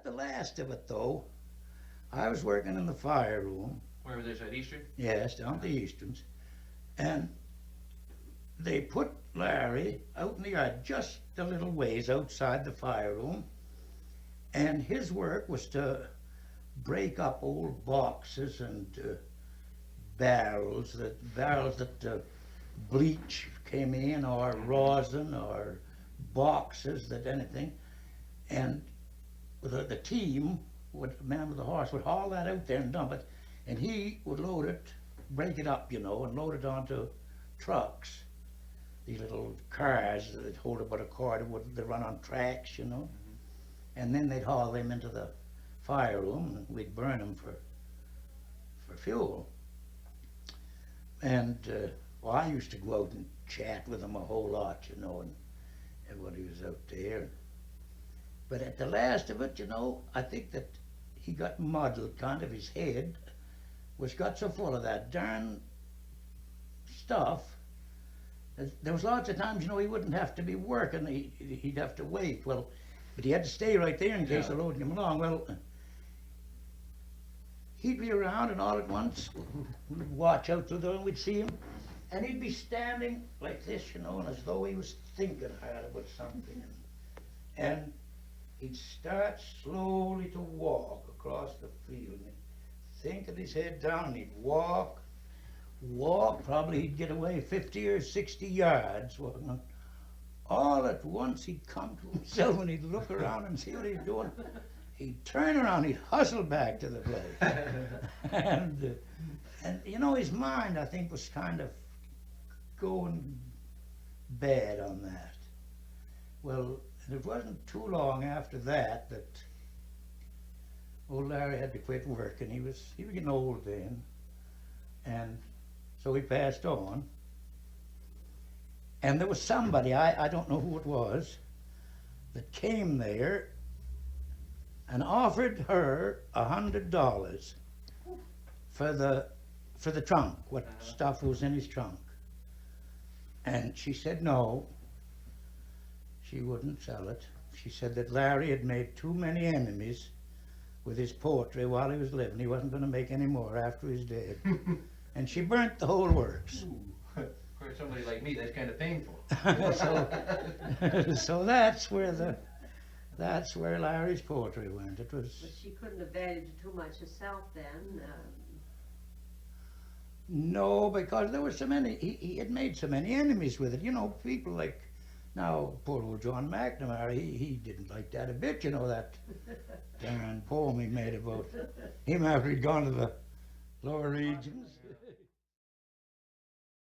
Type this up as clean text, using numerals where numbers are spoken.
the last of it, though, I was working in the fire room. Where was this, at Eastern? Yes, down the Easterns. And they put Larry out in the yard just a little ways outside the fire room. And his work was to break up old boxes and barrels that bleach came in, or rosin, or boxes that anything. And the team, the man with the horse, would haul that out there and dump it. And he would load it, break it up, and load it onto trucks. These little cars that hold about a quarter, they run on tracks, And then they'd haul them into the fire room, and we'd burn them for fuel. And well, I used to go out and chat with him a whole lot, and when he was out there. But at the last of it, I think that he got muddled, kind of. His head got so full of that darn stuff. There was lots of times, he wouldn't have to be working. He'd have to wait. Well, but he had to stay right there in case they're loading him along. Well, he'd be around, and all at once, we'd watch out through the door, and we'd see him, and he'd be standing like this, and as though he was thinking hard about something. And he'd start slowly to walk across the field, and he'd think with his head down, and he'd walk, probably he'd get away 50 or 60 yards. All at once he'd come to himself, and he'd look around and see what he's doing. He'd turn around, he'd hustle back to the place. and his mind, I think, was kind of going bad on that. Well, it wasn't too long after that old Larry had to quit work, and he was getting old then. And so he passed on. And there was somebody, I don't know who it was, that came there and offered her $100 for the trunk, what stuff was in his trunk. And she said no, she wouldn't sell it. She said that Larry had made too many enemies with his poetry while he was living. He wasn't going to make any more after he's dead. And she burnt the whole works. For somebody like me, that's kind of painful. So that's where Larry's poetry went. It was. But she couldn't have valued it too much herself then. No, because there were so many. He had made so many enemies with it. People like now poor old John McNamara. He didn't like that a bit. That darn poem he made about him after he'd gone to the lower regions.